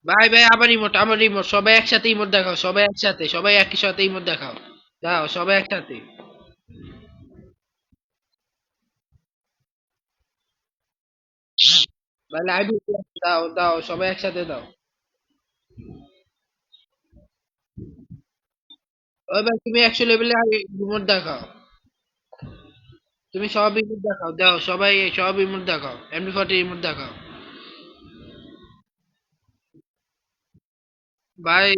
ভাই ভাই আবার রিমোট সবাই একসাথে ইমোট দেখাও, সবাই একসাথে, সবাই একই সাথে ইমোট দেখাও। দাও সবাই একসাথে। ভাই লাইভ দাও দাও সবাই একসাথে দাও। ওই ভাই তুমি 100 লেভেলে আগে রিমোট দেখাও। তুমি সব ইমোট দেখাও, দাও সবাই সব ইমোট দেখাও, এমডি 40 ইমোট দেখাও। ভাই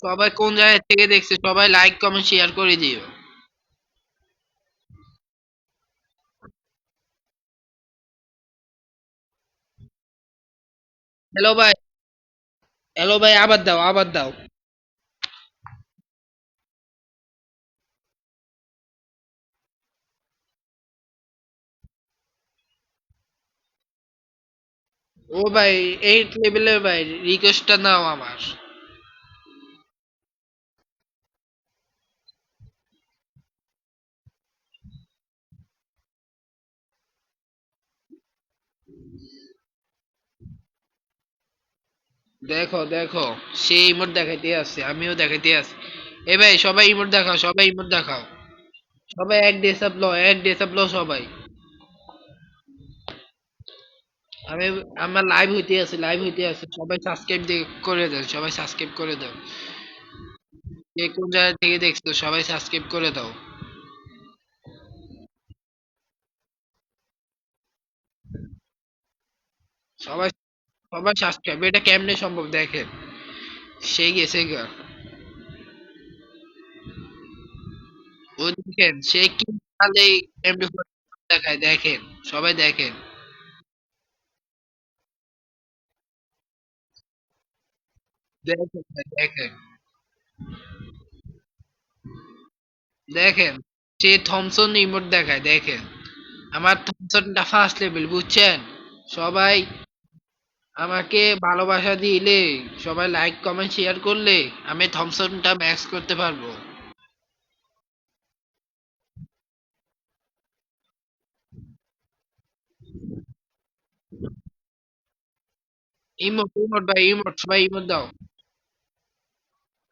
সবাই কোন জায়গা থেকে দেখছে, সবাই লাইক কমেন্ট শেয়ার করে দিও। হ্যালো ভাই, হ্যালো ভাই আবার দাও আবার দাও। ও ভাই 8 লেভেলে ভাই রিকোয়েস্টটা নাও আমার। দেখো দেখো সেই ইমোট দেখাইতে আছে, আমিও দেখাইতে আছি। এ ভাই সবাই ইমোট দেখাও, সবাই ইমোট দেখাও। সবাই এক ডেসাপ লো, এক ডেসাপ লো সবাই। আমি আমার লাইভ হইতে আছে, লাইভ হইতে আছে, সবাই সাবস্ক্রাইব করে দাও, সবাই সাবস্ক্রাইব করে দাও। কে কোন জায়গা থেকে দেখছো সবাই সাবস্ক্রাইব করে দাও। সবাই সবাই সাবস্ক্রাইব, এটা কেমনে সম্ভব দেখেন। সেই গেছে গা। ও দেখেন সে কি তাহলে এমডি দেখায় দেখেন, সবাই দেখেন। দেখেন ভাই, দেখেন দেখেন সে থমসন ইমোট দেখায় দেখেন। আমার থমসনটা ফার্স্ট লেভেল বুঝছেন। সবাই আমাকে ভালোবাসা দিলে, সবাই লাইক কমেন্ট শেয়ার করলে আমি থমসনটা ম্যাক্স করতে পারবো। ইমোট ইমোট ভাই ইমোট, সবাই ইমোট দাও।